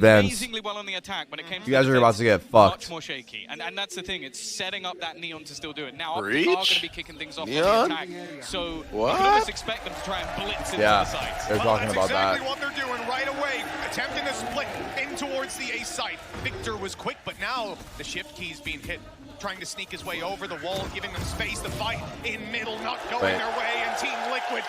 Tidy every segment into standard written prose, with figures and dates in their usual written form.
amazingly well on the attack when it came to you guys are about to get fucked. Much more shaky, and that's the thing. It's setting up that Neon to still do it. Now Breach? Optic are going to be kicking things off Neon? on the attack, so you can almost expect them to try and blitz into the sites. They're talking about exactly that. what they're doing right away, attempting to split in towards the A site. Victor was quick, but now the shift key's being hit, trying to sneak his way over the wall, giving them space to fight in middle, not going their way, and Team Liquid,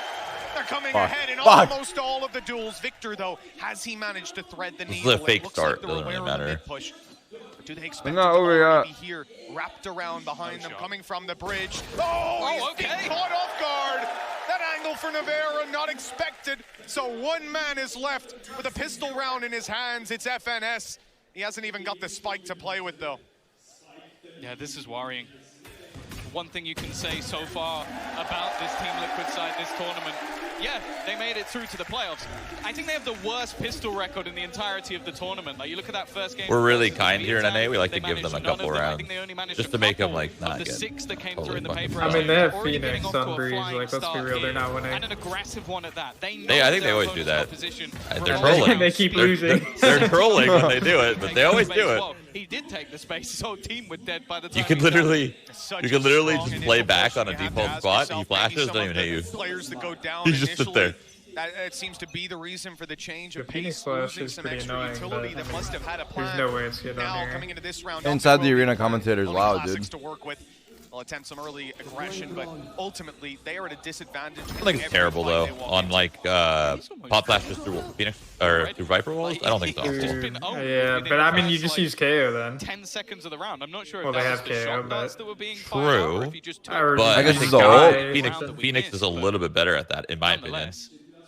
they're coming ahead in almost all of the duels. Victor, though, has he managed to thread the needle? This is a fake start, like doesn't really matter. Push. But do they expect not it to over yet. already be here, wrapped around behind them, coming from the bridge? Oh, he's being caught off guard. That angle for Navarra, not expected. So one man is left with a pistol round in his hands. It's FNS. He hasn't even got the spike to play with, though. Yeah, this is worrying. One thing you can say so far about this Team Liquid side this tournament, yeah, they made it through to the playoffs. I think they have the worst pistol record in the entirety of the tournament. Like, you look at that first game. We're really kind here in NA. We like to give them a couple rounds just to make them like not the get 6 that came totally through in the fucking paper. I mean, they have Phoenix on Breeze. Like, let's be real, they're not winning. And an aggressive one at that. I think they always do that. They're And trolling. they keep losing. They're trolling when they do it, but they always do it. He did take the space. His whole team was dead by the time. You can literally just play back on a default spot. He flashes, doesn't even hit you. Players that go down He just sit there. That seems to be the reason for the change of The Phoenix pace, flash losing is some pretty extra annoying, utility but, that must have had a plan. There's no way it's good Now on here. coming into this round, Inside the arena, commentators only loud, classics dude. to work with. They'll attempt some early aggression, but ultimately they are at a disadvantage. I don't think it's terrible though. On like pop flashes through Phoenix or through Viper walls, I don't think it's awful. Yeah, but I mean, you just use KO then. 10 seconds of the round. I'm not sure if Well, that they was have the KO, shot but darts that were being fired out, or if you just took But I guess think it's all- Phoenix is a little bit better at that, in my opinion.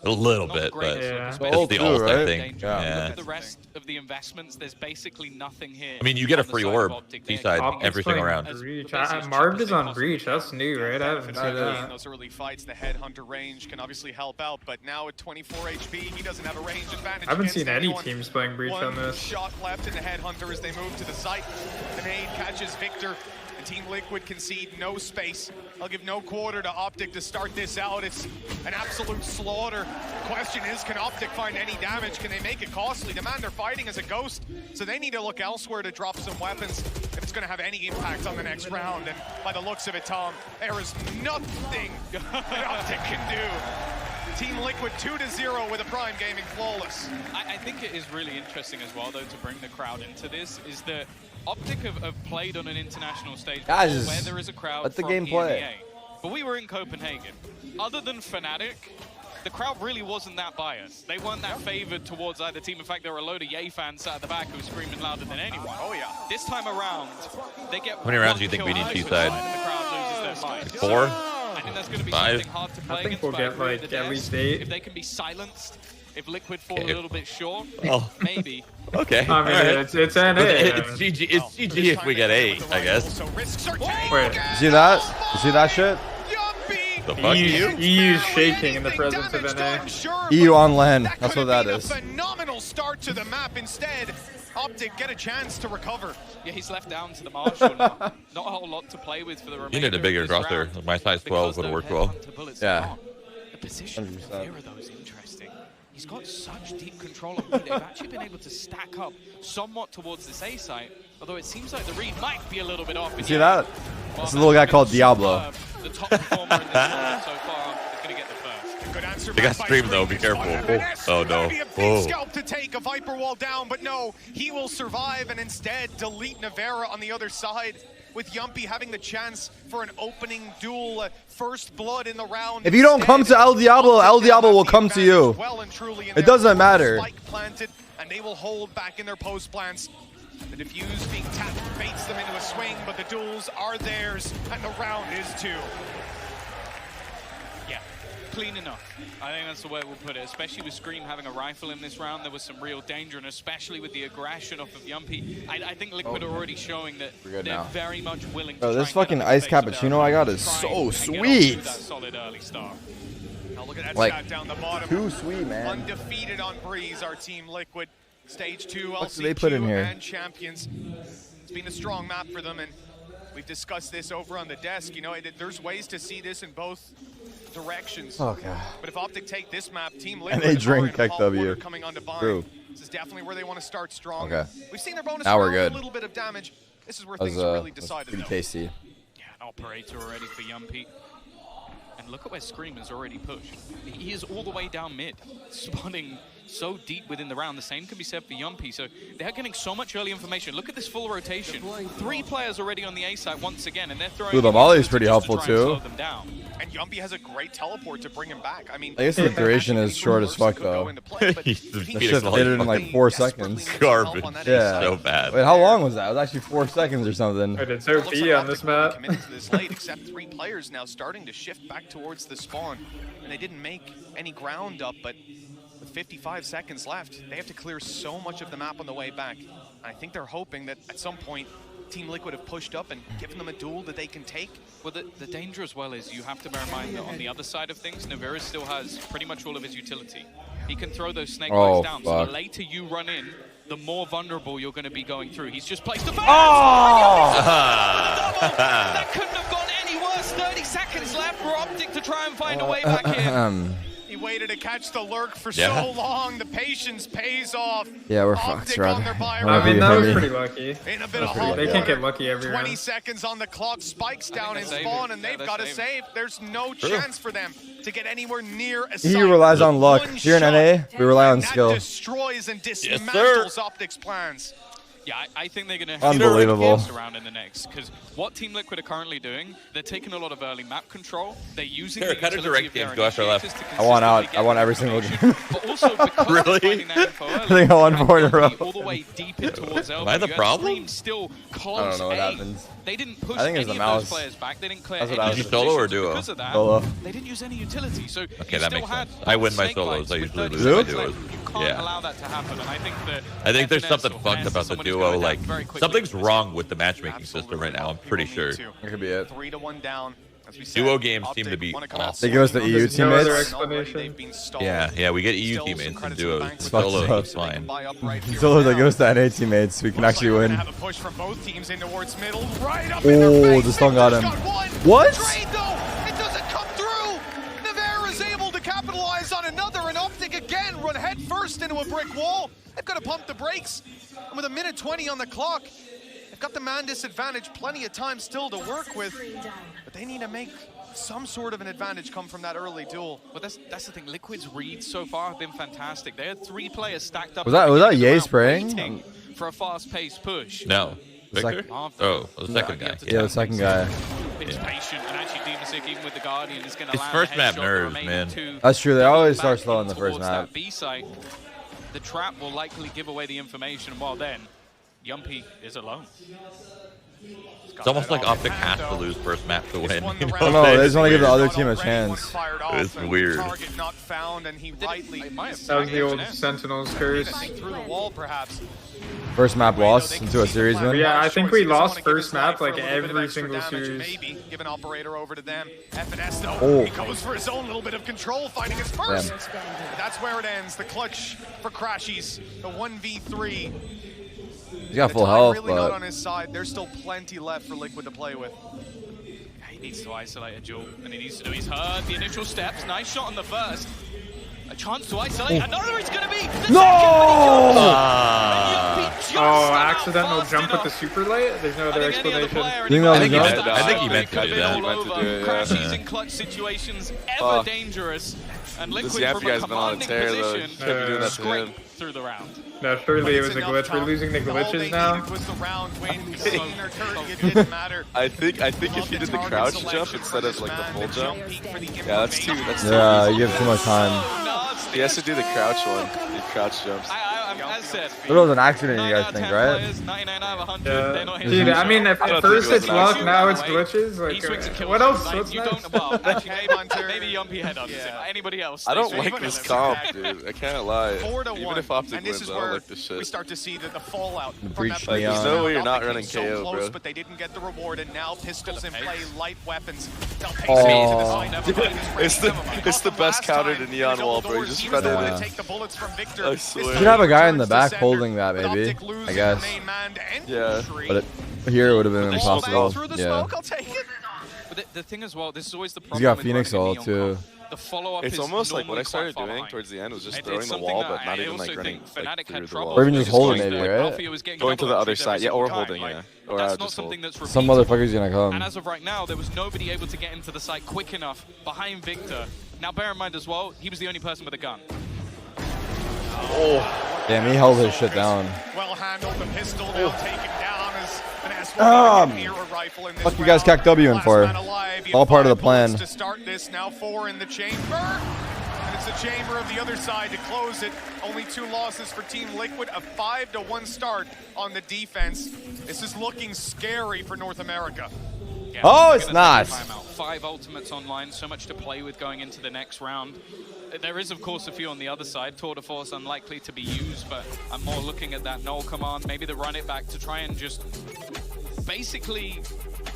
A little bit, but Yeah. it's Ult the too, ult, I right? think. Look Yeah. at the rest of the investments. There's basically nothing here. I mean, you get a on the free side of orb, Optic. B-side, Optic's everything playing around. Breach. Marved is on Breach. That's new, right? I haven't seen In that. those early fights, the headhunter range can obviously help out, but now at 24 HP, he doesn't have a range advantage. I haven't against seen any anyone. teams playing Breach on One this. shot left in the headhunter as they move to the site. The nade catches Victor. And Team Liquid concede no space. I'll give no quarter to Optic to start this out. It's an absolute slaughter. The question is, can Optic find any damage? Can they make it costly? The man they're fighting is a ghost, so they need to look elsewhere to drop some weapons if it's going to have any impact on the next round. And by the looks of it, Tom, there is nothing that Optic can do. Team Liquid 2-0 with a Prime Gaming flawless. I think it is really interesting as well, though, to bring the crowd into this, is that Optic have played on an international stage Guys, where there is a crowd let the from game play. EMEA. But we were in Copenhagen. Other than Fnatic, the crowd really wasn't that biased. They weren't that favored towards either team. In fact, there were a load of Yay fans sat at the back who were screaming louder than anyone. Oh, yeah. This time around, they get How many rounds do you think we need T-side? and the crowd loses their mind. 4? I think that's going to be 5? something hard to play I think against, we'll but I get agree like with the at devs. least 8. If they can be silenced, if Liquid fall a Okay. little bit short, Oh. maybe. Okay. I mean, alright. it's NA. It's GG. It's GG if we get 8, I guess. So risks are taken. Wait. You see that? You see that shit? Yuppie! The fuck you? EU's shaking in the presence of NA. EU on land. That's what that is. A phenomenal start to the map. Instead, Optic get a chance to recover. Yeah, he's left down to the Marshall now. Not a whole lot to play with for the remainder You need a bigger of this crosser. round. My size 12 would have worked well. Yeah. The position of 100%. Vera, though, is interesting. He's got such deep control of mid. They've actually been able to stack up somewhat towards this A site, although it seems like the read might be a little bit off. You see that? That's a little guy called Diablo. The top performer in this tournament so far is going to get the first. Good answer. They got back by stream, though. Scream. Be careful. FNS. Oh, no. That'd be a big scalp to take, a Viper wall down, but no, he will survive and instead delete Navarra on the other side, with Yumpy having the chance for an opening duel, first blood in the round. If you don't come to El Diablo, El Diablo will come to you. Well and truly in It there. doesn't matter. Spike planted, and they will hold back in their post plants. The diffuse being tapped baits them into a swing, but the duels are theirs, and the round is 2. Yeah, clean enough. I think that's the way we'll put it, especially with Scream having a rifle in this round. There was some real danger, and especially with the aggression off of Yumpy. I think Liquid are already showing that good they're now. very much willing to Bro, try this and get fucking on the ice face of their cappuccino I got is try so and get off to sweet. that solid early start. Now look at that Like, stat down the bottom. Too sweet, man. Undefeated on Breeze, our Team Liquid. Stage 2 What LCQ did they put in here? and champions. It's been a strong map for them, and we've discussed this over on the desk. You know, there's ways to see this in both directions. Oh, God. But if Optic take this map, Team And Liquid they drink are in Tech hot W. water coming onto bind. True. This is definitely where they want to start strong. Okay. We've seen their bonus Now we're round, good. a little bit of damage. This is where That things was, are really that's decided. pretty though. tasty. Yeah, an operator already for Yumpy. And look at where Screamer's already pushed. He is all the way down mid, spawning so deep within the round. The same can be said for Yumpy. So they're getting so much early information. Look at this full rotation. 3 players already on the A site once again, and they're throwing. Ooh, the volley's pretty helpful just to try and too. slow them down. And Yumpy has a great teleport to bring him back. I mean, I guess the duration is short as fuck though. He's the That Phoenix shit volley did it in like fucking 4 seconds. garbage. Yeah. So bad. Wait, how long was that? It was actually 4 seconds or something. Wait, it's It OP looks like on this map. committed to this late, except 3 players now starting to shift back towards the spawn. And they didn't make any ground up, but with 55 seconds left, they have to clear so much of the map on the way back. And I think they're hoping that at some point, Team Liquid have pushed up and given them a duel that they can take. Well, the danger as well is you have to bear in mind that on the other side of things, Navira still has pretty much all of his utility. He can throw those snake bites down, so fuck. the later you run in, the more vulnerable you're going to be going through. He's just placed a That couldn't have gone any worse. 30 seconds left for Optic to try and find a way back in. He waited to catch the lurk for Yeah. so long. The patience pays off. Yeah, we're Optic fucked, Rod. on their buy I I run. mean, that was Heavy. pretty lucky. In a bit of pretty hot They lucky. can't water. get lucky every 20 round. seconds on the clock. Spikes down in they're saving. spawn, and Yeah, they've they're got to saving. save. There's no chance for them to get anywhere near a He sight. relies on luck. One Here in shot, NA, we rely on and skill. That destroys and sir. dismantles Optic's plans. Yeah, I think they're going to Unbelievable. around in the next, because what Team Liquid are currently doing, they're taking a lot of early map control. They're using Derek, the how do utility direct of their games go after left? initiators to I want out. consistently I want get every single information, game. But also because Really? they're finding that info early, I think I won 4 in a row. all the way deep in towards Elbow. Am I the You had problem? Scream still close I don't know what A. happens. They didn't push I think any it's the of mouse. those players back. They didn't clear That's what any I of was the thinking. Solo or positions. duo? Because of that, Solo. they didn't use any utility. So Okay, you that still makes had sense. I win my snake solos. bites I with usually 30 lose my seconds duos. left. You can't Yeah. allow that to happen. And I think that I think there's FNS something or fucked Vance or about the someone who's duo. going Like down very quickly. something's wrong with the matchmaking system right now. I'm pretty People need sure. to. That could be it. 3-1 down. As we Duo said, games Optic seem to be wanna come out awful. They give us the swinging. EU There's no other teammates. explanation. They've been stalled. Yeah, we get EU Still some teammates and credit to the duos. bank with Solo fucked up. is fine. buy up right here Solo and that now. goes to NA teammates. We can Looks actually like we're win. gonna have a push from both teams in towards middle, right up in their Oh, face. this one got him. Victor's one. What? Trade though, it doesn't come through. Navarre is able to capitalize on another, and Optic again run head first into a brick wall. They've got to pump the brakes, and with a minute 20 on the clock, they've got the man disadvantage, plenty of time still to work with, but they need to make some sort of an advantage come from that early duel. But that's the thing. Liquid's reads so far have been fantastic. They had 3 players stacked up. Was at the that beginning of the Ye round spraying? waiting for a fast-paced push. No. Victor? Second. Oh, the second guy. Yeah, the second guy. It's patient, and actually Demasic, even with the Guardian, is going to His land first the map headshot, nerves, the remaining man. 2 That's true. They always back start slow in the first towards map. that B site. The trap will likely give away the information, while then, Yumpy is alone. It's almost like Optic has to lose first map to win. You know? Oh, no, they just want to give the Weird. other team a chance. It's weird. Target not found, and he rightly It might have That was the old FNS. Sentinels curse. through the wall, perhaps. First map loss into a series win. Yeah, I think we Choices. lost Wanna give first his map life for like a little bit of every extra single damage, series. Maybe give an operator over to them. FNS though, Oh. he goes for his own little bit of control, finding his first. That's where it ends. The clutch for Crashies, the 1v3. He's got The full tide health, really not on but his side. There's still plenty left for Liquid to play with. He needs to isolate a duel, and he needs to do his heard the initial steps. Nice shot on the first. A chance to isolate. Another is going to be the No! Oh, accidental jump with the super light? There's no other explanation. I think he meant to do that. Crashies in clutch situations, ever dangerous. And This Liquid Yappy from a guy's been on a commanding tear, though. position, Shouldn't be doing that to him. scrape through the round. No, surely it was a glitch. We're losing the glitches now. Was the round win. Scene or turret, it didn't matter. I think if he did the crouch jump instead of like the full jump, yeah, that's too. yeah, you give too much time. He has to do the crouch one. He crouch jumps. As said, It was an accident, you 9 guys out of think, 10 right? players, 99 out of 100, they're Yeah. not Dude, hitting I mean, the at don't think first it was it's an luck, accident. now it's He glitches. swings and Like, kills. what else? Like, What's you next? don't, well, actually, Hunter. maybe Yumpy head on Yeah. anybody else. I they don't swing like and this kill. comp, dude. I can't lie. 4-1. Even if Optic and this wins, is I don't where like this we shit. start to see the fallout from breach that Like, there's previous no round. way you're not Optic running came so KO, close, bro. but they didn't get the reward, and now pistols in pace. play, light weapons. They'll pace Oh. it to the side. Never mind, It's the best counter to Neon Wall, bro. You just He spread was it able in. to take the bullets from Victor. I This swear. time You should have a guy in the returns to back sender, holding that, with maybe. Optic losing I guess. the main man to end Yeah. entry. But here it would have been Ball impossible. back through the Yeah. smoke, I'll take it. But the thing as well, this is always the problem. He's got with Phoenix running a ult, neon too. comp. the follow-up It's is almost like what I normally started quite far doing behind. towards the end was just It's throwing the something wall, that but not I even also like running think Fnatic like had through the trouble wall. Or even with just holding because maybe, the right? Mafia was getting Going to the double other entries every side, yeah, or single time. holding, Like, yeah. Or that's not just something hold. that's Some repeatable. motherfucker's gonna come. And as of right now, there was nobody able to get into the site quick enough behind Victor. Now, bear in mind as well, he was the only person with a gun. Oh, Damn, he held his shit down. Well handled, the pistol now taken down as an S1 mirror rifle in this Fuck you guys round. cack W in Last for. man alive. You All have part of the 5 bullets plan. To start this, now 4 in the chamber. And it's the chamber of the other side to close it. Only 2 losses for Team Liquid, a 5-1 start on the defense. This is looking scary for North America. Yeah, Oh, they're it's gonna not. take a timeout. 5 ultimates online, so much to play with going into the next round. There is, of course, a few on the other side. Tour de Force unlikely to be used, but I'm more looking at that null command, maybe the run it back to try and just basically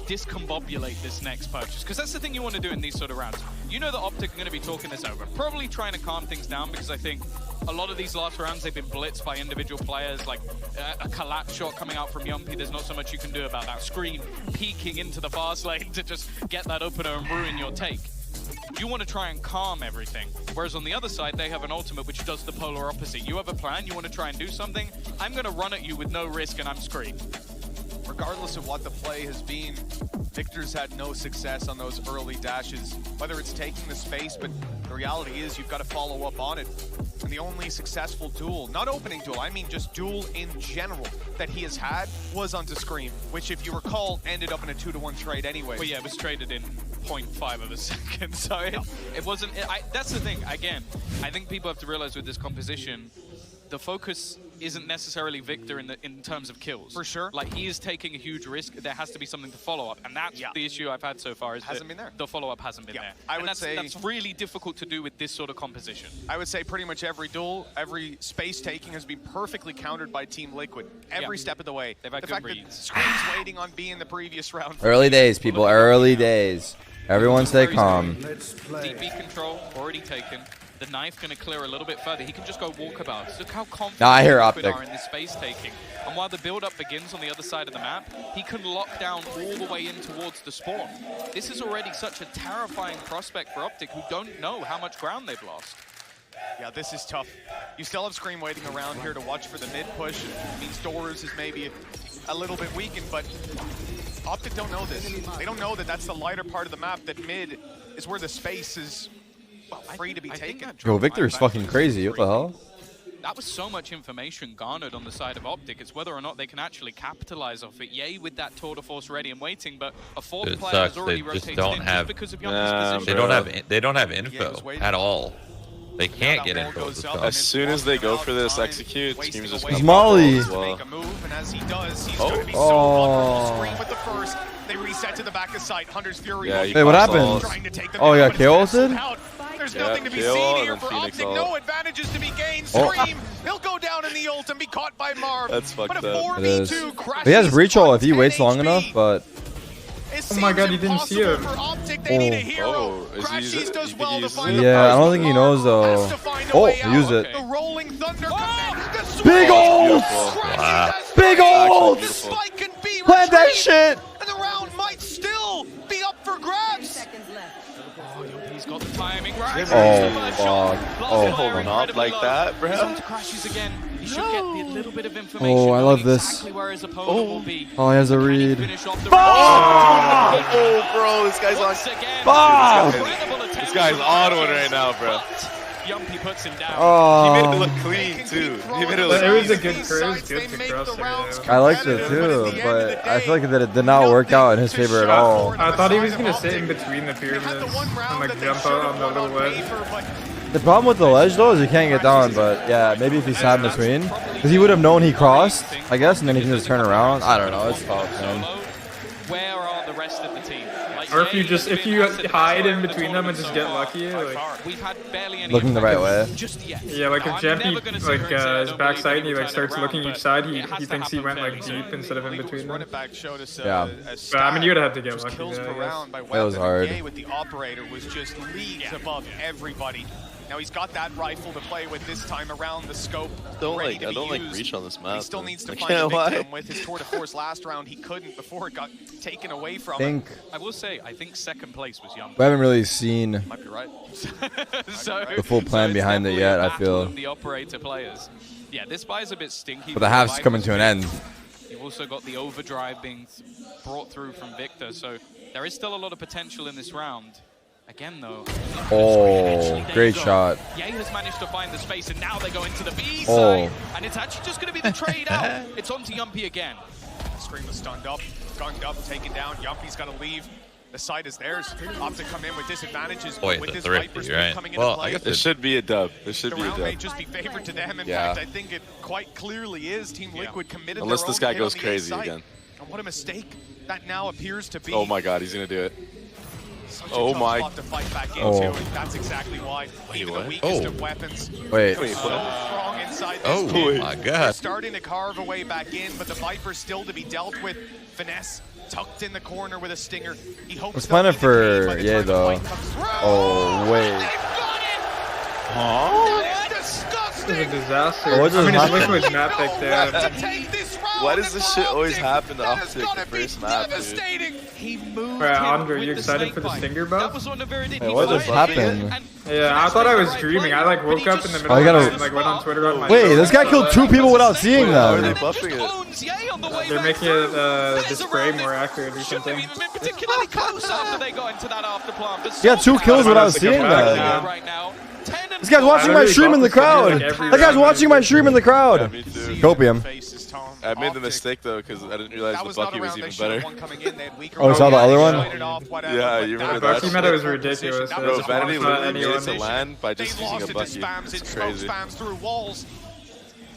discombobulate this next purchase. Because that's the thing you want to do in these sort of rounds. You know that Optic are going to be talking this over. Probably trying to calm things down because I think a lot of these last rounds, they've been blitzed by individual players, like a collapse shot coming out from Yumpy. There's not so much you can do about that. Screen peeking into the fast lane to just get that opener and ruin your take. You want to try and calm everything. Whereas on the other side, they have an ultimate which does the polar opposite. You have a plan, you want to try and do something, I'm going to run at you with no risk and I'm screwed. Regardless of what the play has been, Victor's had no success on those early dashes, whether it's taking the space, but the reality is you've got to follow up on it. And the only successful duel, not opening duel, I mean just duel in general, that he has had was onto Scream, which if you recall, ended up in a 2-1 trade anyway. Well, yeah, it was traded in 0.5 of a second, so it wasn't... that's the thing, again, I think people have to realize with this composition, the focus isn't necessarily Victor in terms of kills. For sure. Like, he is taking a huge risk. There has to be something to follow up, and that's the issue I've had so far. Is hasn't been there. The follow-up hasn't been there. I would say that's really difficult to do with this sort of composition. I would say pretty much every duel, every space taking has been perfectly countered by Team Liquid. Every step of the way. They've had the good fact reads. that Scream's waiting on B in the previous round. Early days, people. Early days. Everyone stay calm. Deep B control already taken. The knife going to clear a little bit further. He can just go walkabouts. Look how confident I hear Liquid Optic. are in this space taking. And while the build-up begins on the other side of the map, he can lock down all the way in towards the spawn. This is already such a terrifying prospect for Optic, who don't know how much ground they've lost. Yeah, this is tough. You still have Scream waiting around here to watch for the mid push. It means Doors is maybe a little bit weakened, but Optic don't know this. They don't know that that's the lighter part of the map, that mid is where the space is free to be taken. Yo, Victor is fucking crazy. What the hell? That was so much information garnered on the side of Optic. It's whether or not they can actually capitalize off it. Yay, with that tour de force ready and waiting, but a fourth It player sucks. has already They just rotated don't in have- just because of Yumpy's They position. don't have info at all. They can't get That info. ball With goes this up, stuff. As soon as they go for this execute, wasting teams just away come It's Molly. as well. Make a move, and as he does, he's Oh. going to be so vulnerable. Scream with the first. They reset to the back of sight. Hunter's Fury. Yeah, Hey, what happened? Trying to take them Oh, down, yeah, but it's KO canceled ulted? out. There's Yeah, nothing to be KO seen and here then for Phoenix Optic. ult. No advantages to be gained. Oh. Scream. He'll go down in the ult and be caught by Marv. That's fucked but a up. 4v2 It crashes He has breach ult if he on waits 10 long HP. enough, but It Oh my seems God, you didn't see impossible him. for Optic. They need a Oh. hero. Oh, is he Crashies use it? does You well think to he find uses the it? yeah, I first. don't think he knows Has though. to find a Oh, way out. use it. The rolling thunder comes in. The Big swing. ult! Crashies Wow. has Big range. ult! The spike can be Plant that retrieved, shit! and the round might still be up for grabs. Oh, Yumpy's got the timing right. Oh, First shot. fuck. Blast Oh. fire Holding up incredibly like low. that, bro. He's on to crashes again. He should get a little bit of information. Oh, I knowing love this. Exactly where his opponent will be. Oh, he has a Can he read. finish off the Oh, bro, this guy's on. Once again, Fuck! incredible attempt This guy's from on the one Russians, right now, bro. but Yumpy puts him down. He made it Oh, look clean too. He made it But look it was a clean. good curve, good to cross there. I liked it too, but I feel like that it did not work out in his favor at all. I thought he was going to sit in between the pyramids and like jump out on the little ledge. The problem with the ledge though is he can't get down, but yeah, maybe if he sat in between, because he would have known he crossed, I guess, and then he can just turn around. I don't know, it's tough, man. Where are the rest of the team? Like, Or if you Jay just has if been you massive hide player in the between them and tournament just so get far. lucky, like We've had barely any Looking the right way. just yet. yeah, like if Now, I'm never Jeppy gonna sit here like and say I is don't backside believe and he he'll like turn starts it looking around, each side, but he it has to thinks he happen went like fairly deep soon. instead of in between them. Running back showed us Yeah. But I mean, you would have had to get just lucky kills there, per I guess. round by That was weapon. hard. Yay with the operator was just leagues above everybody. Now he's got that rifle to play with this time around, the scope. I don't like reach on this map. He still needs to I find a can't lie. victim with his tour de force last round. He couldn't before it got taken away from him. I will say, I think second place was Yum. We haven't really seen Might be right. the full plan behind it yet, I feel. The operator players. Yeah, this buy is a bit stinky. But the half's coming to an end. You've also got the overdrive being brought through from Victor, so there is still a lot of potential in this round. Again, though. Oh, great shot. Ye has managed to find the space, and now they go into the B side. And it's actually just going to be the trade out. It's on to Yumpy again. Scream was stunned up, gunned up, taken down. Yumpy's got to leave. The side is theirs. Optic come in with disadvantages. Boy, with the this thrifty, Viper right? coming into play. I guess it should be a dub. It should the be a round may dub. just be favored to them. In fact, I think it quite clearly is. Team Liquid committed Unless their this own guy hit goes on the crazy A side. again. And what a mistake that now appears to be. Oh my god, he's gonna do it. Such a Oh tough my. spot to fight back into. Oh. That's exactly why. Even what? the weakest of weapons. Wait. So strong inside this Oh kid. my They're god. starting to carve a way back in, but the Viper's still to be dealt with. Finesse tucked in the corner with a stinger. He hopes Let's they'll plan it be the key by for the Ye, time the though. fight comes through. Oh, wait. They've got it! Huh? That is disgusting! This is a disaster. Oh, what just I mean, it's happened? Liquid's map pick there. To take this round Why does this and shit always Optic, happen to that Optic has gotta the be first map, dude? devastating. He moved Right, him Andre, with you the excited snake for the bite. stinger buff? That was on the very Wait, what just happened? Yeah, I thought I was dreaming. I like woke up in the middle I of gotta- the night and like went on Twitter on my Wait, phone this guy and killed saw 2 people without seeing How are they them. buffing it? They're making it the spray more accurate or Shouldn't something. have even been particularly close after they got into that after plant. But He had 2 kills without seeing that. Yeah. right now. 10 and This guy's watching my stream in the crowd. That guy's watching my stream in the Yeah, crowd. me too. Copium. I made the mistake though because I didn't realize the Bucky was even better. Oh, you saw the other one? Yeah, you remember that? Bucky meta was ridiculous. Bro, Vanity literally made it anyone. to land by just using a Bucky. It's crazy.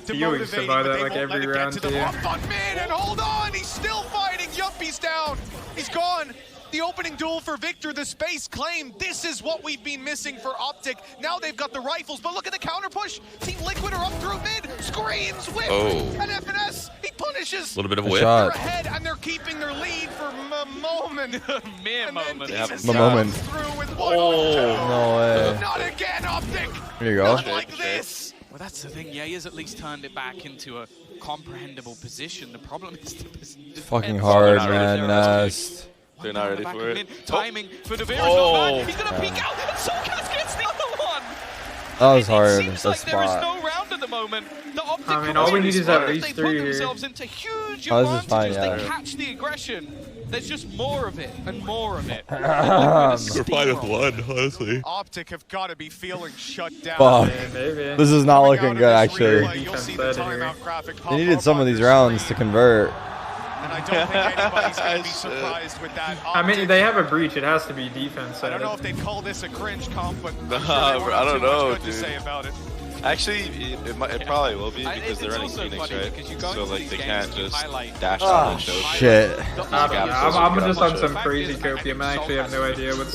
Theo used to buy that like every round too. On mid, and hold on, he's still fighting. Yuppie's down. He's gone. The opening duel for Victor, the space claim. This is what we've been missing for Optic. Now they've got the rifles, but look at the counter push. Team Liquid are up through mid. Screens, whip, and FNS. He punishes. A little bit of a Good whip. shot. They're ahead, and they're keeping their lead for a moment. mere moment. A moment. No way. Not again, Optic. Here you go. Not like this. Well, that's the thing. Ye has at least turned it back into a comprehensible position. The problem is the Fucking hard, man. Nest. They're not ready for it. Timing for the Vera is not bad. He's gonna peek out, and Solkas gets the other one. That was hard. It seems That like there is spot. no round at the moment. The Optic I mean, all we need is at least they 3 put here. themselves into huge Oh, this is advantages. fine, yeah. They catch the aggression. There's just more of it and more of it. We're fine with one, honestly. Optic have got to be feeling shut down. Fuck. Yeah, maybe. This is not Coming looking out good, of this actually. replay, you'll see the Defense side timeout here. graphic pop They needed up some on of these your rounds to screen, convert. and I don't think anybody's going to be surprised with that. I mean, Optic, they have a breach. It has to be defense. I don't know if they'd call this a cringe comp, but I'm Nah, sure they bro, won't I have don't too much know, good to dude. say about it. Actually, it probably will be because It's they're running also Phoenix, funny right? because you go So into like these they games can't and you just highlight- dash Ah, down and show. shit. I don't know. I'm just on some crazy copium. I actually have no idea what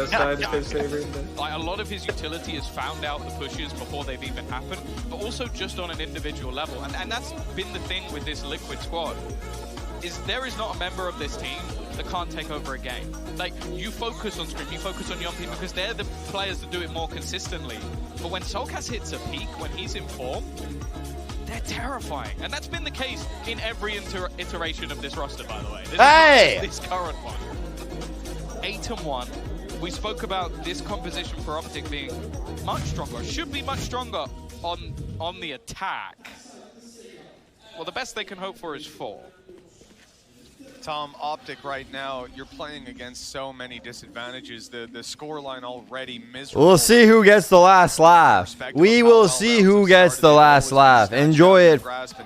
side is his favorite. but- Like, a lot of his utility has found out the pushes before they've even happened, but also just on an individual level. And that's been the thing with this Liquid squad, is there is not a member of this team that can't take over a game. Like, you focus on Scream, you focus on Yumpy because they're the players that do it more consistently. But when Solkas hits a peak, when he's in form, they're terrifying. And that's been the case in every iteration of this roster, by the way. This current one. 8-1. We spoke about this composition for Optic being much stronger, should be much stronger on the attack. Well, the best they can hope for is 4. Tom, Optic right now, you're playing against so many disadvantages. The scoreline already miserable. We'll see who gets the last laugh. We will see who gets the last laugh. Enjoy it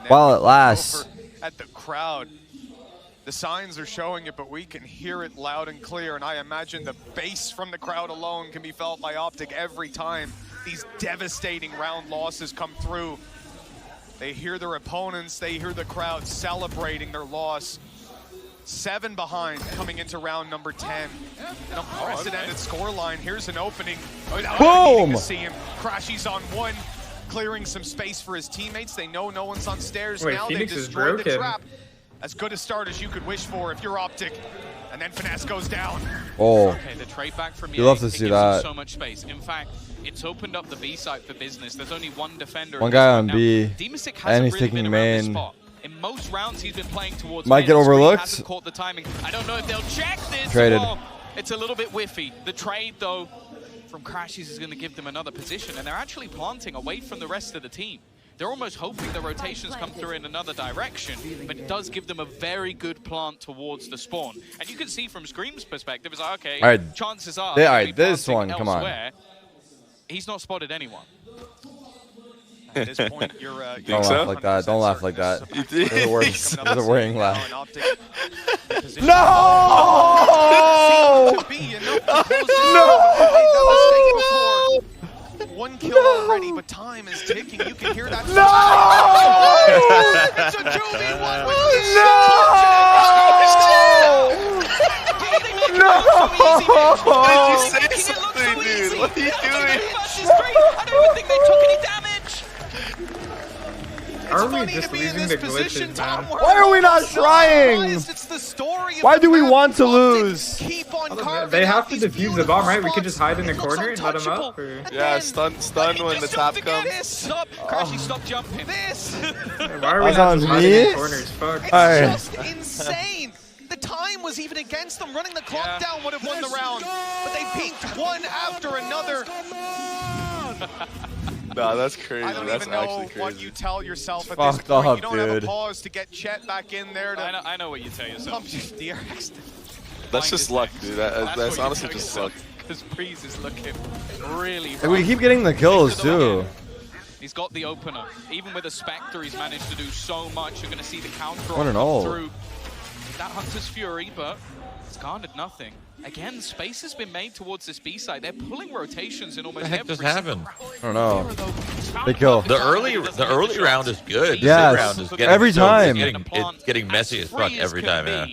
while it lasts. At the crowd, the signs are showing it, but we can hear it loud and clear. And I imagine the bass from the crowd alone can be felt by Optic every time these devastating round losses come through. They hear their opponents, they hear the crowd celebrating their loss. 7 behind coming into round number 10. An unprecedented scoreline. Here's an opening. Boom! To see him. Crashies on 1, clearing some space for his teammates. They know no one's on stairs Wait, now. Phoenix They've is destroyed the broken. trap. as good a start as you could wish for if you're Optic. And then Finesse goes down. Oh. Okay, the trade back from You love to see that. So much space. In fact, it's opened up the B site for business. There's only one defender. One guy on now. B, and he's really taking main. In most rounds, he's been playing towards Might get overlooked. Hasn't caught the timing. I don't know if they'll check this. Traded. Well, it's a little bit whiffy. The trade, though, from Crashies is going to give them another position, and they're actually planting away from the rest of the team. They're almost hoping the rotations come through in another direction, but it does give them a very good plant towards the spawn. And you can see from Scream's perspective, it's like, okay, right. chances are... All right, this one, come on. He's not spotted anyone. At this point, you're, Don't laugh like that. Don't laugh like that. There's a worrying laugh. No! No! One kill already, but time is ticking. You can hear that. No! It's a 2v1 with No! Why did you say something, dude? What are you doing? I don't even think they took any damage. Are we just losing the glitches, man? Why are we not trying? Why do we want to lose? They have to defuse the bomb, right? We could just hide in the corner and let them up? Or? Yeah, stun when the tap comes. Stop! Crashy, stop jumping. Why are we not just hiding in corners? Fuck. It's just insane. The time was even against them. Running the clock down would have won the round. But they peaked one after another. Nah, that's crazy. I don't that's even know actually crazy. what you tell yourself at Fucked this point. up, You don't have a dude. pause to get Chet back in there to I know what you tell yourself. pump your DRX. That's just luck, dude. That's honestly just luck. Because Breeze is looking really Hey, we keep getting the kills too. He's got the opener. Even with a Spectre, he's managed to do so much. You're going to see the counter What an come ult. through. That Hunter's Fury, but it's garnered nothing. Again, space has been made towards this B side. They're pulling rotations in almost What the heck every just happened? I don't know. Big kill. The early round is good. The Yes, mid round is getting every time. It's getting messy as fuck every time, yeah.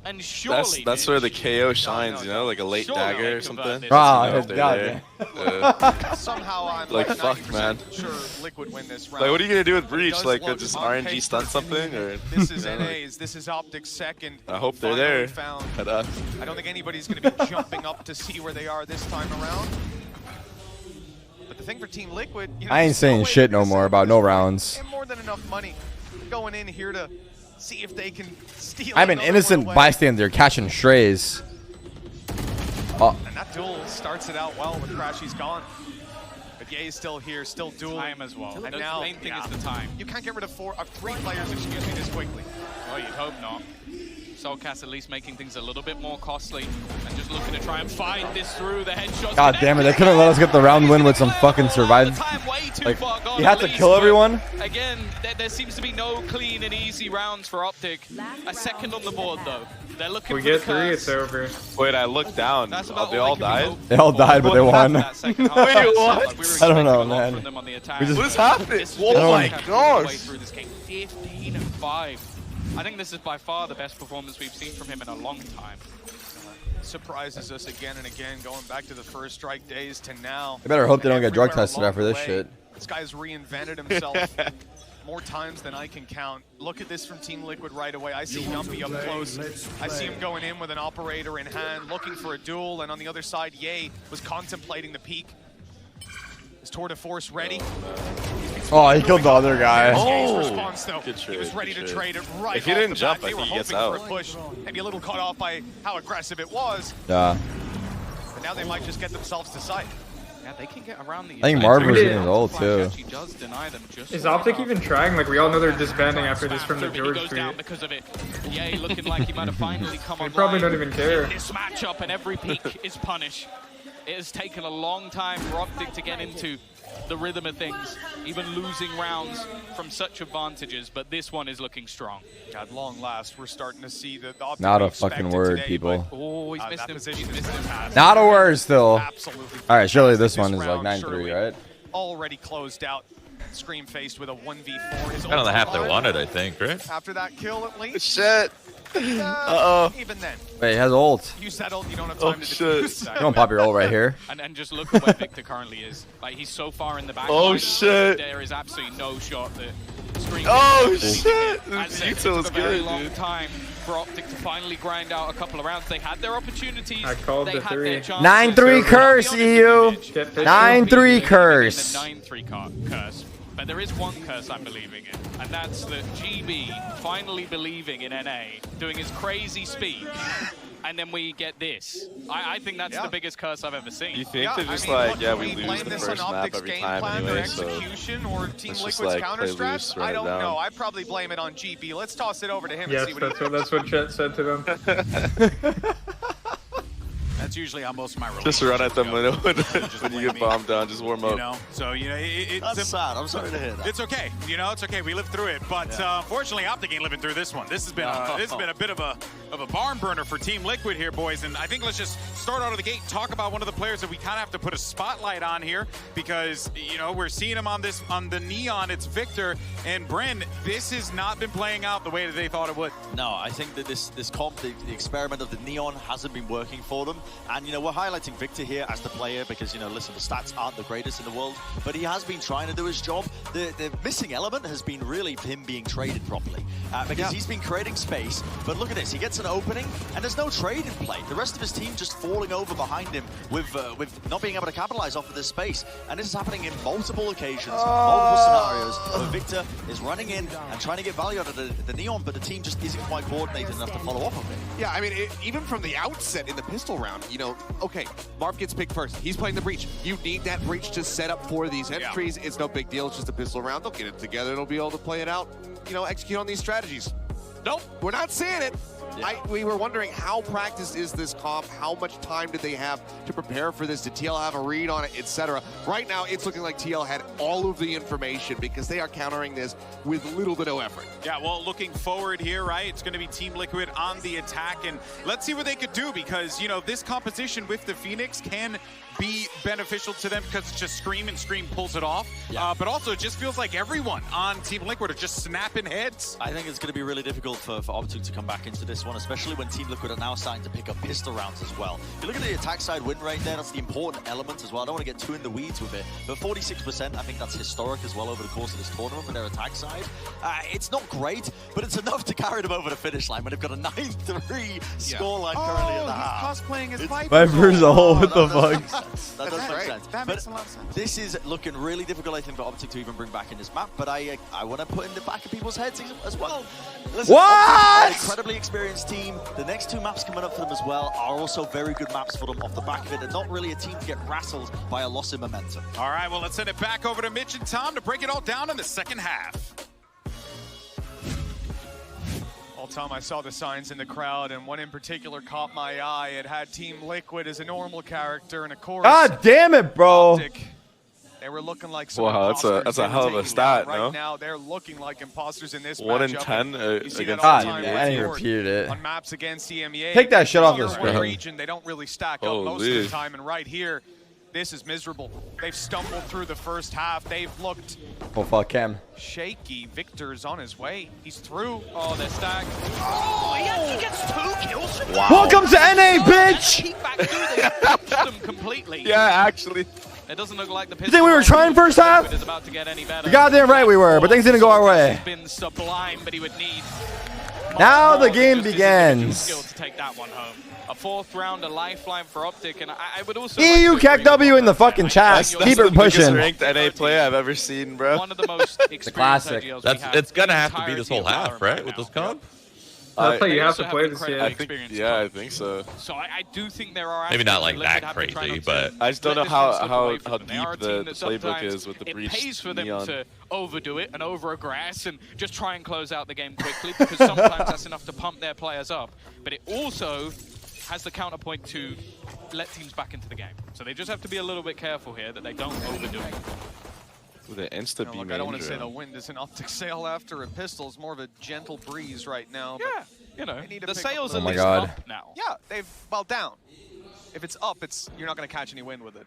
And surely That's where the KO shines, you know, like a late Surely dagger they or something. converted. Ah, You know, if they're God. there. Somehow I'm Like, fuck, 90% man. sure Liquid win this round. Like, what are you gonna do with It Breach? does Like, look just on RNG paper. stun something, or? This is you know, NA's. This is Optic's second. I hope they're Finally there. Found. At us. I don't think anybody's going to be jumping up to see where they are this time around. But the thing for Team Liquid, you know, I ain't there's no saying way shit they're no gonna more save about this no fight. rounds. They have more than enough money going in here to see if they can steal. I'm an another innocent one away. bystander catching strays. Oh, And that duel starts it out well with Crashy's gone. But Ye's still here, still dueling. time as well. And The now, main thing yeah, is the time. you can't get rid of three players, excuse me, this quickly. Well, you'd hope not. Soulcast at least making things a little bit more costly and just looking to try and fight this through the headshots. God damn it, they couldn't let us get the round win with some fucking survive. Like, you had to kill everyone? Again, there seems to be no clean and easy rounds for Optic. A second on the board, though. They're looking We for get the three, curse. it's over. Wait, I looked down. That's about They all all they can died? hope They all for. died, but they won. That second half. Wait, what? We were I don't know, expecting a lot man. from them on the attack. We just- What is happening? This is Oh just my Soulcast all the way gosh. through this game. 15-5. I think this is by far the best performance we've seen from him in a long time. Surprises us again and again, going back to the first strike days to now. They better hope they don't get drug Everywhere tested along after the this way, shit. This guy's reinvented himself more times than I can count. Look at this from Team Liquid right away. I see Numpy up close. I see him going in with an operator in hand, looking for a duel, and on the other side, Ye was contemplating the peak. Is Tour de Force ready? Oh, he killed the other guy. Ye's response, though, Good he was trade, ready good to trade. trade it right If he off didn't the jump, bat. I They were think he gets hoping for out. a push, maybe a little caught off by how aggressive it was, Yeah. but now they might just get themselves to sight. Yeah, they can get around the. I think attack. Marvin was Did- getting his ult Flash too. actually does deny them just Is far Optic enough. even trying? Like, we all know they're disbanding after this from the He George goes down tweet. because of it. Yeah, looking like he might have finally come They online. probably don't even care. In this matchup, and every peak is punish. It has taken a long time for Optic to get into the rhythm of things, even losing rounds from such advantages, but this one is looking strong. At long last, we're starting to see the Optic Not we a fucking expected word, today, people. Oh, he's but, missed that him. position He's missed him. Not a word still. Absolutely. All right, surely this fantastic. one is like round 9-3, surely right? Already closed out. Scream faced with a 1v4. His Kind of the ult half they alive wanted, I think, right? After that kill, at least. Shit. Uh-oh. Even then, Wait, he has ult. you settled. You don't have Oh, time to shit. defuse. You don't pop your ult right here. And just look at where Victor currently is. Like, he's so far in the back. Oh, line, shit. There is absolutely no shot that Scream screen. Oh shit! As I said, it took a very long time for Optic to finally grind out a couple of rounds. They had their opportunities. I called they the had three. their chances. 9-3 curse, EU. 9-3 curse. 9-3 curse. But there is one curse I'm believing in, and that's that GB finally believing in NA, doing his crazy speech, and then we get this. I think that's the biggest curse I've ever seen. You think they're just we lose the first map every time anyway, so or Team let's just Liquid's counter play loose, strats? run I it don't down. know. I'd probably blame it on GB. Let's toss it over to him Yes, and see what that's what Chet said to them. That's usually how most of my Just run at them when you get bombed down. Just warm up. You know, so That's sad. I'm sorry to hear that. it's okay. You know, it's okay. We lived through it, but unfortunately, Optic ain't living through this one. This has been a bit of a barn burner for Team Liquid here, boys. And I think let's just start out of the gate and talk about one of the players that we kind of have to put a spotlight on here because we're seeing him on the Neon. It's Victor and Bryn. This has not been playing out the way that they thought it would. No, I think that this comp, the experiment of the Neon hasn't been working for them. And, we're highlighting Victor here as the player because, listen, the stats aren't the greatest in the world, but he has been trying to do his job. The missing element has been really him being traded properly because he's been creating space. But look at this, he gets an opening and there's no trade in play. The rest of his team just falling over behind him with not being able to capitalize off of this space. And this is happening in multiple occasions, multiple scenarios where Victor is running in and trying to get value out of the Neon, but the team just isn't quite coordinated enough to follow up on it. Yeah, I mean, even from the outset in the pistol round, okay, Marv gets picked first. He's playing the breach. You need that breach to set up for these entries. It's no big deal. It's just a pistol round. They'll get it together. They'll be able to play it out, execute on these strategies. Nope, we're not seeing it. Yeah. We were wondering how practiced is this comp? How much time did they have to prepare for this? Did TL have a read on it, etc.? Right now, it's looking like TL had all of the information because they are countering this with little to no effort. Yeah, well, looking forward here, right? It's going to be Team Liquid on the attack, and let's see what they could do because, this composition with the Phoenix can be beneficial to them because it's just Scream and Scream pulls it off. Yeah. But also, it just feels like everyone on Team Liquid are just snapping heads. I think it's going to be really difficult for Optic to come back into this one, especially when Team Liquid are now starting to pick up pistol rounds as well. If you look at the attack side win rate there, that's the important element as well. I don't want to get too in the weeds with it, but 46%, I think that's historic as well over the course of this tournament with their attack side. It's not great, but it's enough to carry them over the finish line when they've got a 9-3 scoreline currently in the half. He's cosplaying as Viper. Viper's a hole with the fuck. That does make sense. That makes a lot of sense. This is looking really difficult, I think, for Optic to even bring back in this map, but I want to put in the back of people's heads as well. Listen, what? An incredibly experienced team. The next two maps coming up for them as well are also very good maps for them off the back of it. They're not really a team to get rattled by a loss in momentum. All right, well, let's send it back over to Mitch and Tom to break it all down in the second half. All time I saw the signs in the crowd, and one in particular caught my eye. It had Team Liquid as a normal character, and of course, God damn it, bro. Optic, they were looking like some Wow, that's a hell of a stat, right no? now, they're looking like imposters in this 1 in matchup. 10 You see against that God, all-time man, he record repeated it. on maps against EMEA. Take that shit off the Tier one screen. region, they don't really stack up most of the time, and right here, this is miserable. They've stumbled through the first half. They've looked Oh, fuck him. shaky. Victor's on his way. He's through. Oh, they're stacked. Oh, he gets 2 kills. Wow. Welcome to NA, bitch! Keep back through, they pushed them completely. Yeah, actually. It doesn't look like the You think we were trying first half? is about to get any better. You're goddamn right we were, but things didn't go our way. It's been sublime, but he would need Now the game just his individual begins. skill to take that one home. A 4th round, a lifeline for Optic, and I would also EU like to agree KEKW with in the that. fucking I chat. think Keep you're it The biggest pushing. ranked NA play I've ever seen, bro. one of the most experienced classic. IGLs we have It's gonna in have the to be this whole entirety of half, Valorant right? With this comp? That's like you They have also to play an this incredibly year. I think, experienced yeah, I comp. think so. So I do think there are Maybe not like aspects that where Liquid have to crazy, try not to but I just don't know let this slip how away from them. They are a deep team the that playbook sometimes is with the it breach pays for them Neon. to overdo it and over-aggress and just try and close out the game quickly because sometimes that's enough to pump their players up. But it also has the counterpoint to let teams back into the game. So they just have to be a little bit careful here that they don't overdo it. With an insta beam. Look, I don't want to say the wind is an Optic sail after a pistol. It's more of a gentle breeze right now. Yeah, you know, they need to the pick up sails the- at Oh my least God. up now. Yeah, well, down. If it's up, you're not going to catch any wind with it.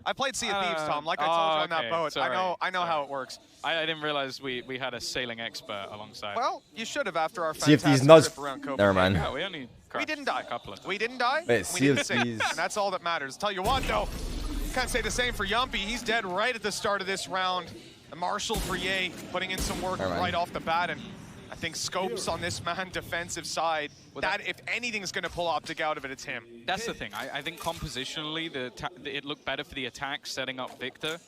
I played Sea of Thieves, Tom. Like I told you on that okay, boat. sorry, I know how it works. I didn't realize we had a sailing expert alongside. Well, you should have after our See if these fantastic nuts. trip around Copenhagen. Never mind. yeah, we only We crashed didn't die. a couple of times. We didn't die. Wait, we Sea didn't of sink. Thieves. And that's all that matters. Tell you what, though, can't say the same for Yumpy. He's dead right at the start of this round. And Marshall for Ye putting in some work right off the bat, and I think Scopes on this man defensive side, that if anything's going to pull Optic out of it, it's him. That's the thing. I think compositionally, it looked better for the attack, setting up Victor.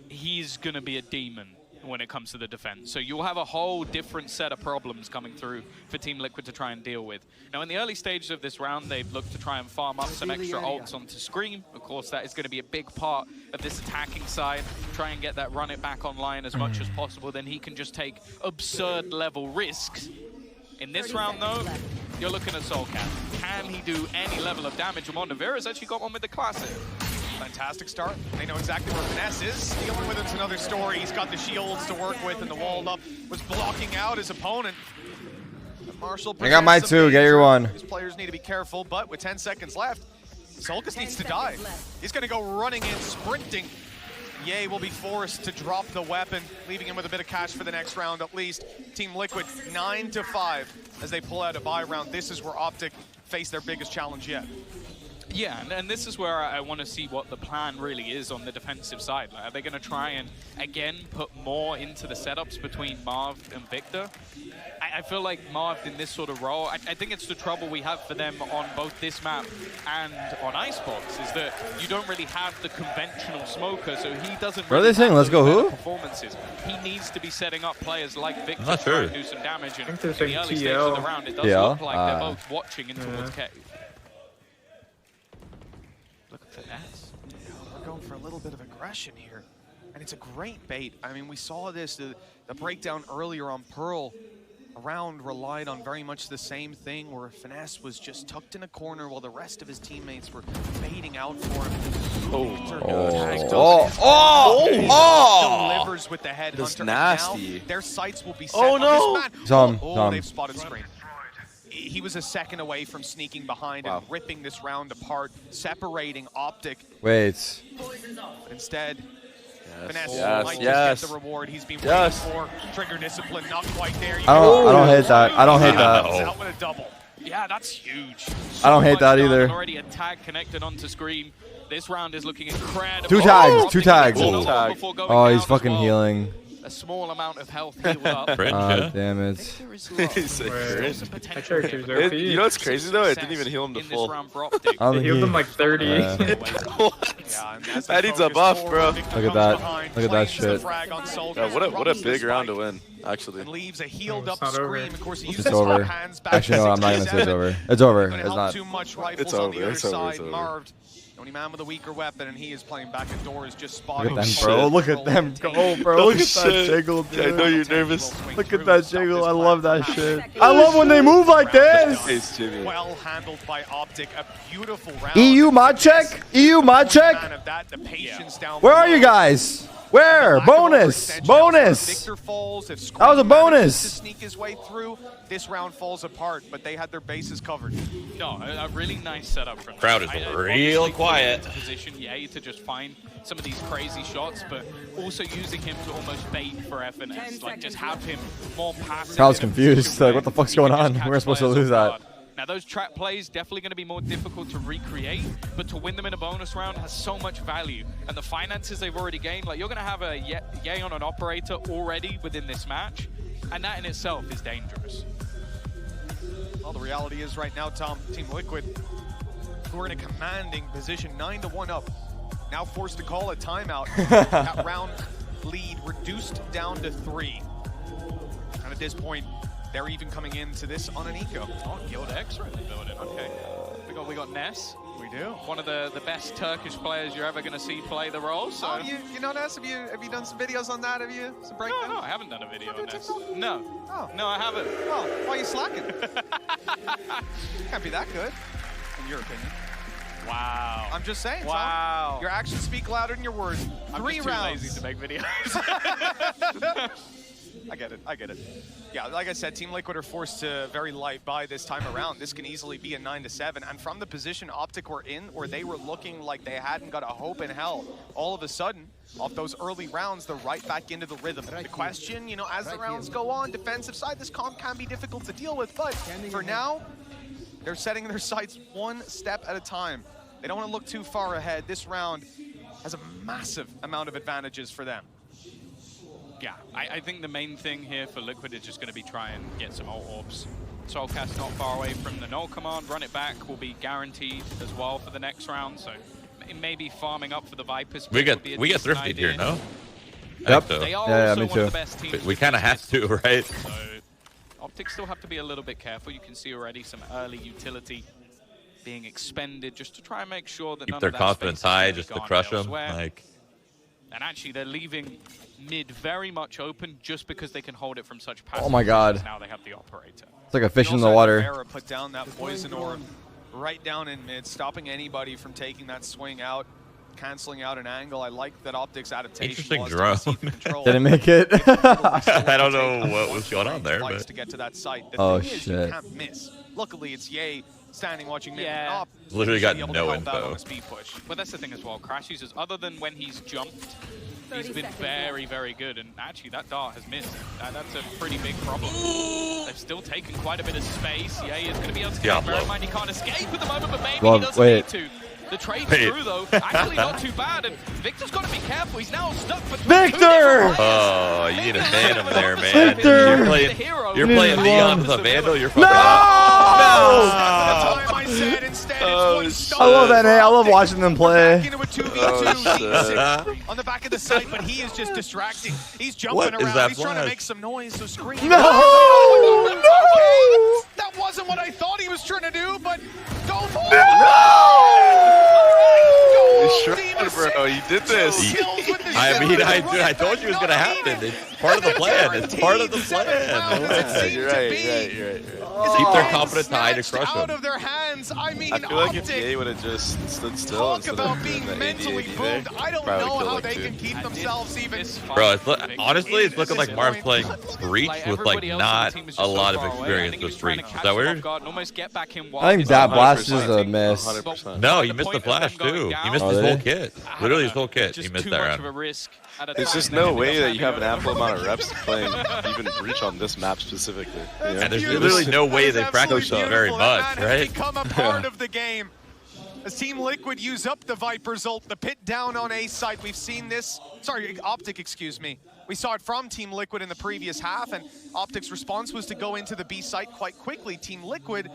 He's going to be a demon when it comes to the defense. So you'll have a whole different set of problems coming through for Team Liquid to try and deal with. Now, in the early stages of this round, they've looked to try and farm up some extra ults onto Scream. Of course, that is going to be a big part of this attacking side. Try and get that run it back online as much as possible. Then he can just take absurd level risks. In this round, though, you're looking at Soulcat. Can he do any level of damage? Amon Navira's actually got one with the Classic. Fantastic start. They know exactly where Finesse is. Dealing with it's another story. He's got the shields to work with, and the walled up was blocking out his opponent. But Marshall, I got my two. Get your one. These players need to be careful, but with 10 seconds left, Solkus needs to die. He's going to go running in, sprinting. Ye will be forced to drop the weapon, leaving him with a bit of cash for the next round at least. Team Liquid 9-5 as they pull out a bye round. This is where Optic face their biggest challenge yet. Yeah, and this is where I want to see what the plan really is on the defensive side. Like, are they going to try and, again, put more into the setups between Marv and Victor? I feel like Marv in this sort of role, I think it's the trouble we have for them on both this map and on Icebox, is that you don't really have the conventional smoker, so he doesn't What are they saying? Let's go who? Performances. He needs to be setting up players like Victor not to sure. do some damage, and I think they're in saying the early TL. stages of the round, it does look like they're both watching in towards cave. Look at Finesse. We're going for a little bit of aggression here. And it's a great bait. I mean, we saw this, the breakdown earlier on Pearl. A round relied on very much the same thing, where Finesse was just tucked in a corner while the rest of his teammates were baiting out for him. Delivers with the headhunter. That's nasty. Now, their sights will be set on this man. They've spotted Scream. He was a second away from sneaking behind and ripping this round apart, separating Optic. Wait. But instead, Finesse might yes. just get the reward he's been waiting for. Trigger discipline, not quite there. I don't hate that. I don't hate that. Out with a double. Yeah, that's huge. I don't hate that either. Already a tag connected onto Scream. This round is looking incredible. Two tags. Two tags. Oh, he's fucking healing. A small amount of health healed up. Damn it. I character's OP. You know what's crazy though? It didn't even heal him to full. It healed him like 30. That needs a buff, bro. Look at that. Look at that shit. Yeah, what a big round to win, actually. Leaves a healed up It's not over. Scream. Of course, he It's uses over. hands back. Actually, no, I'm not gonna say it's over. It's over. Gonna It's help not. too much rifles It's on over, the other it's over, side. it's over. Marved, the only man with a weaker weapon, and he is playing back indoors, just Look spotting. at them, bro. Look at them go, bro. Look at that jiggle, dude. I know you're nervous. Look at that jiggle. I love that shit. I love when they move like this. It's Jimmy. Well handled by Optic. A beautiful round. EU mod check. EU mod check. Man of that, the patience down Where are you below. guys? Where? Bonus. Bonus. Victor falls. If That was a Scream manages bonus. to sneak his way through, this round falls apart, but they had their bases covered. No, a really nice setup from them. Crowd is Obviously real quiet. Position, to just find some of these crazy shots, but also using him to almost bait for FNS. Like, just have him more passive. Crowd's confused. Like, what the fuck's going on? We're supposed to lose that. Now, those trap plays definitely going to be more difficult to recreate, but to win them in a bonus round has so much value. And the finances they've already gained, like, you're going to have a Yay on an operator already within this match, and that in itself is dangerous. Well, the reality is right now, Tom, Team Liquid, who are in a commanding position, 9-1 up, now forced to call a timeout. That round lead reduced down to 3. And at this point, they're even coming into this on an eco. Oh, Guild X are in the building. Okay. We got Ness. We do. One of the best Turkish players you're ever going to see play the role. So. Oh, you know Ness? Have you done some videos on that? Have you some breakdowns? No, I haven't done a video on Ness. No. Oh. No, I haven't. Oh, why are you slacking? Can't be that good, in your opinion. Wow. I'm just saying, wow. Tom. Your actions speak louder than your words. I'm 3 just too rounds. lazy to make videos. I get it. Yeah, like I said, Team Liquid are forced to very light buy this time around. This can easily be a 9-7. And from the position Optic were in, where they were looking like they hadn't got a hope in hell, all of a sudden, off those early rounds, they're right back into the rhythm. The question, as the rounds go on, defensive side, this comp can be difficult to deal with. But for now, they're setting their sights one step at a time. They don't want to look too far ahead. This round has a massive amount of advantages for them. Yeah, I think the main thing here for Liquid is just going to be try and get some ult orbs. Soulcast not far away from the null command. Run it back will be guaranteed as well for the next round. So maybe farming up for the Vipers. We get thrifted here, no? Yep. So. They are Yeah, also me one too. of the best teams. We kind of have to, right? So Optic still have to be a little bit careful. You can see already some early utility being expended just to try and make sure that Keep none their of that confidence space is high gonna be just to gone crush them. elsewhere. Like, And actually, they're leaving mid very much open just because they can hold it from such passive. Oh my God. Now they have the operator. It's like a fish in the Also, water. Vera put down that poison orb right down in mid, stopping anybody from taking that swing out, canceling out an angle. I like that Optic's adaptation. Interesting was to drone. receive the control. Didn't make it. I don't know what was going on there, Likes but to get to that site. The Oh, thing is, you shit. can't miss. Luckily, it's Ye standing watching mid. Yeah. Up. Literally got Be able to no help out info. on the speed push. But that's the thing as well. Crashes is other than when he's jumped, he's been very, very good. And actually, that dart has missed. That's a pretty big problem. They've still taken quite a bit of space. Yeah, he's going to be able to get. Bear in mind, he can't escape at the moment, but maybe Well, he doesn't wait. need to. The trade's through, though. Actually, not too bad. And Victor's got to be careful. He's now stuck between Victor! two different players. oh, you need to ban him there, man. Victor! You're playing Neon with a Vandal. You're fucking up. No! That's the time I said instead it's one I love that. Hey, I love watching them play. Back into a 2v2 on the back of the site, but he is just distracting. He's jumping What is around. that He's trying to flash? make some noise, so scream. No! Okay. No! That wasn't what I thought he was trying to do, but go for it. You sure, bro? You did this. I told you it was gonna happen. It's part of the plan. It's part of the plan. Yeah, you're right. Keep their confidence high to crush out them. of their hands. I mean, I feel like if Optic, Ye would have just stood still talk instead about of being doing the mentally 80 there, boomed. I don't probably know kill how like they two. can keep themselves even. Bro, honestly, it's looking like Marv's playing Breach with like not a lot of experience with Breach. Is that weird? I think that blast is a miss. 100%. No, he missed the flash too. He missed his whole kit. Literally his whole kit. He missed that round. There's just no way that you have an ample amount of reps playing even Breach on this map specifically. You know? And there's literally no way they practice Absolutely very beautiful. much, That man has right? become a part of the game. As Team Liquid use up the Viper's ult, the pit down on A site. We've seen this. Sorry, Optic, excuse me. We saw it from Team Liquid in the previous half, and Optic's response was to go into the B site quite quickly. Team Liquid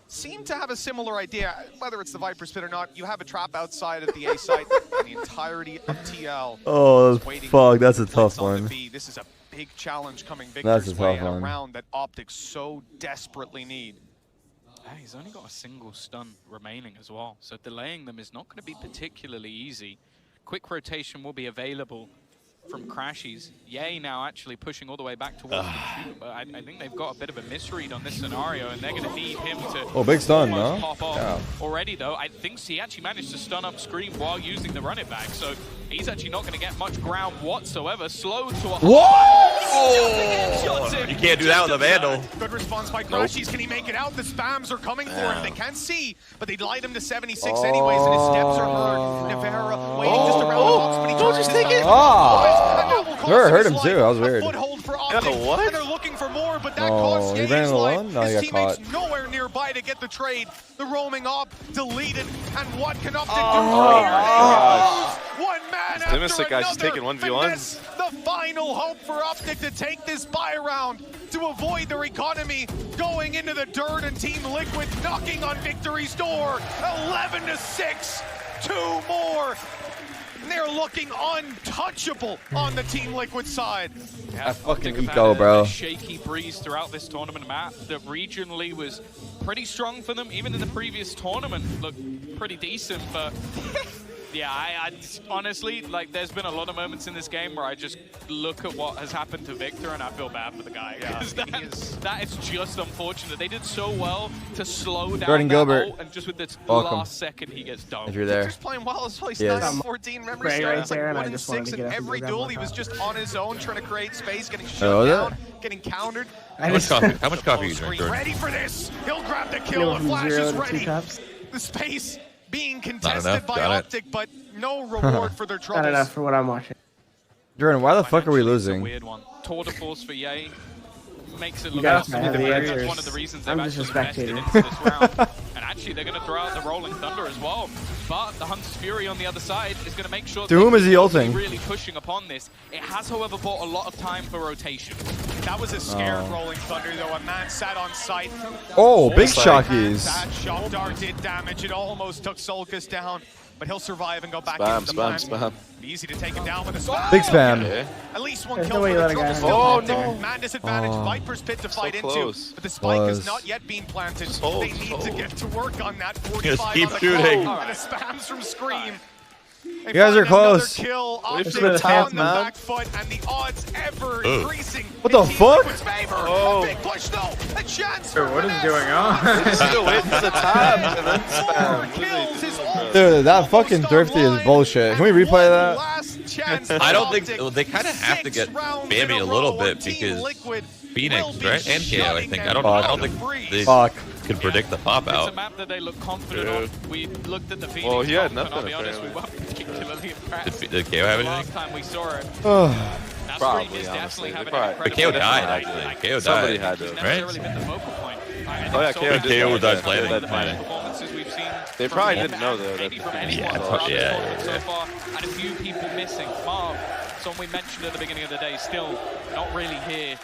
seem to have a similar idea, whether it's the Viper's pit or not. You have a trap outside of the A site, and the entirety of TL. Oh, waiting fuck. That's a for tough on the one. B. This is a big challenge coming That's Victor's a way tough at a one. round that Optic so desperately need. He's only got a single stun remaining as well, so delaying them is not going to be particularly easy. Quick rotation will be available from Crashies. Ye now actually pushing all the way back towards the shooter, but I think they've got a bit of a misread on this scenario, and they're going to need him to Oh, big stun, almost no? pop off Yeah. already, though. I think he actually managed to stun up Scream while using the run it back, so he's actually not going to get much ground whatsoever. Slow to a... Oh, you can't do that with a Vandal. Good response by Crashies. Can he make it out? The spams are coming for him. They can't see, but they'd light him to 76 anyways, and his steps are heard. Navera waiting just around the box, but he turns his back. Sure, hurt him too. That was weird. Foothold for Optic, what? and they're looking for more, but that Oh, costs he Ye's ran life. alone? No, he His got teammates caught. nowhere nearby to get the trade. The roaming op deleted, and what can Optic do? gosh. One man This after Dimisic guy's just another. taking 1v1s. Finesse, the final hope for Optic to take this buy round to avoid their economy going into the dirt, and Team Liquid knocking on victory's door. 11-6, 2 more. And they're looking untouchable on the Team Liquid side. Yeah, fucking Optic have eco, had bro. a shaky breeze throughout this tournament map that regionally was pretty strong for them. Even in the previous tournament, looked pretty decent, but yeah, I honestly, like, there's been a lot of moments in this game where I just look at what has happened to Victor and I feel bad for the guy. Yeah, that is just unfortunate. They did so well to slow down Jordan that Gilbert. ult, and just with this Welcome. last second, he gets dumped. If you're there. Victor's playing well as well. He's Yes. 9-14. Remember, he Right started there, and I like just wanted 1-6 to in get up and every go grab duel. my He was just on his own, trying to create space, getting shut Oh, is down, it? getting countered. How much coffee you drink, Jordan? Ready for this. He'll grab the kill. The From flash 0 is to 2 ready. cups. The space being enough, contested by got it. Optic, but no reward for their Not troubles. enough for what I'm watching. Jordan, why the fuck are we Financially, it's a losing? weird one. Tour de force for makes it You look guys like have the that's answers. one of the reasons I'm they've just a actually invested spectator. into this round. And actually, they're going to throw out the Rolling Thunder as well. But the Hunter's Fury on the other side is going to make sure To whom is he ulting? Really pushing upon this. It has, however, bought a lot of time for rotation. That was a scared Rolling Thunder, though. A man sat on site. Oh, big shockies. That shock dart did damage. It almost took Solkus down, but he'll survive and go back Spam, into the spam, plan. spam. Easy to take him down with a spam. Big spam. Okay. At least one There's kill no way for you the let a guy trouble have still that. Optic. Man disadvantage, Viper's pit to fight into, close. but the spike has Close. not yet been planted. So They need to get to work on that 45 Just keep on the shooting. clock, and the spams from Scream. You guys are close. Kill. Wait Optic for the tap, on the man. back foot, and the odds ever Ugh. increasing. What the in Team fuck? Liquid's favor. Oh. A big push though. A chance Bro, for what is Finesse. going on? Still waiting for the tab and then Four spam. kills is all. Dude, that fucking Thrifty is bullshit. Can we replay that? Last chance I don't think Optic. well, they kind of have to get 6 rounds Bambi in a row little on bit Team because Liquid Phoenix, will be right, and KO. I shutting think them I don't down. think they Fuck. could predict the pop It's a out. map that they look confident on. We looked at the Phoenix Well, he had comp, and I'll nothing, be honest, we apparently. weren't particularly impressed. Did KO have Last anything? time we saw it. Ugh. That Probably, Scream is honestly. definitely They having probably- an But incredible KO died night. actually. KO Somebody died. had to. It's Right? necessarily been the focal point. Oh, yeah, so KO many did KO died that. planning. KO died planning. performances we've seen They from probably him didn't know and that. maybe from Yeah, anyone pro- throughout yeah, the tournament yeah. so far, and a few people missing. Marv, someone we mentioned at the beginning of the day, still not really here.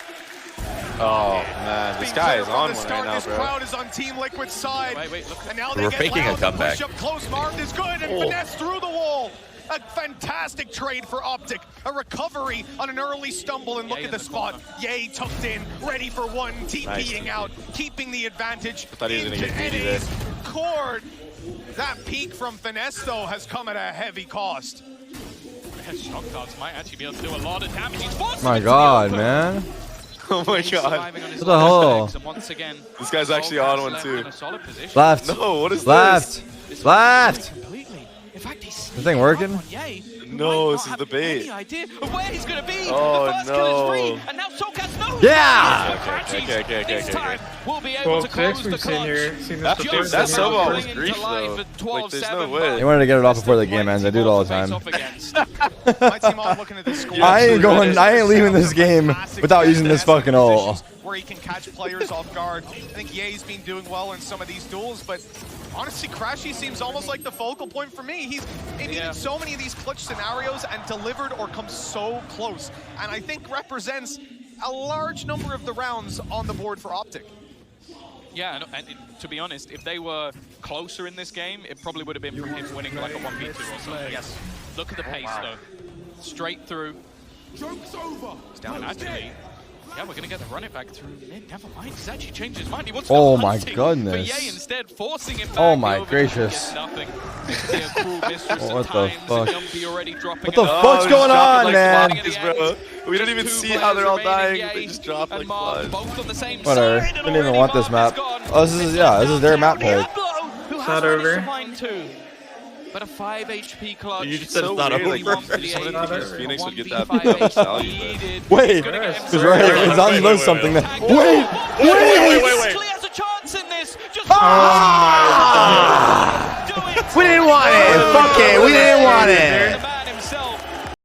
Oh, man. This Being guy clear is from on the one start, right now, this bro. crowd is on Team Liquid's side. Wait, look. And now We're they get faking a loud. The comeback. push up close. Marv is good, and Finesse through the wall. A fantastic trade for Optic. A recovery on an early stumble, and look Yay at in the the spot. corner. Yay tucked in, ready for one, TPing Nice. out, keeping the advantage. I thought he was gonna into get greedy there. NA's cord. That peak from Finesse, though, has come at a heavy cost. Shock darts might actually be able to do a lot of damage. He's forcing My it to the God, open. man. Oh my He's god. surviving on his What the hell? legs, and once again, This guy's actually Solkas on one left too. in a solid position. Left. No, what is Left. this? Left. Completely. In fact, he's This thing working? No, this is the bait. Any idea of where he's going to be? Oh, the first kill is no. free, and now Solkas knows. Yeah! Okay. This time we'll be able Well, to close six the we've seen clutch. here. Seen That- this dude, before. that Seen solo it was before. grief, though. Like, there's no way. They wanted to get it off before the game ends. I do it all the time. My team all looking at the score. I ain't leaving this game without using this fucking ult. Where he can catch players off guard. I think Ye's been doing well in some of these duels, but honestly, Crashy seems almost like the focal point for me. He's been in so many of these clutch scenarios and delivered or come so close, and I think represents a large number of the rounds on the board for Optic. Yeah, and to be honest, if they were closer in this game, it probably would have been from him winning like a 1v2 or something. Yes. Look at the pace, though. Straight through. It's down actually. Yeah, we're going to get the run it back through mid. Never mind, he's actually changed his mind. He wants to Oh go my hunting goodness. For Ye instead, forcing him back. Oh my over. gracious. Gets nothing. See a cruel mistress at What the times, fuck? and Yumpy already dropping What the it. fuck's he's going dropping on, like man? flies, bro. We don't even see how they're all dying. They just drop like flies. Both on the same Whatever. side, and Didn't even already want this Marv map. is gone. Oh, this is, yeah, this is their map pick. Diablo, who has not managed over. to find two. But a 5 HP clutch. You just said So it's not weird, over. like, One for the someone eight. thinks Phoenix would get that 1v5 double salary, needed. Wait, He's gonna get because him right, through. it's on does something. Wait. Wait. Clearly has a chance in this. Just We didn't want it. Fuck it. We didn't want it.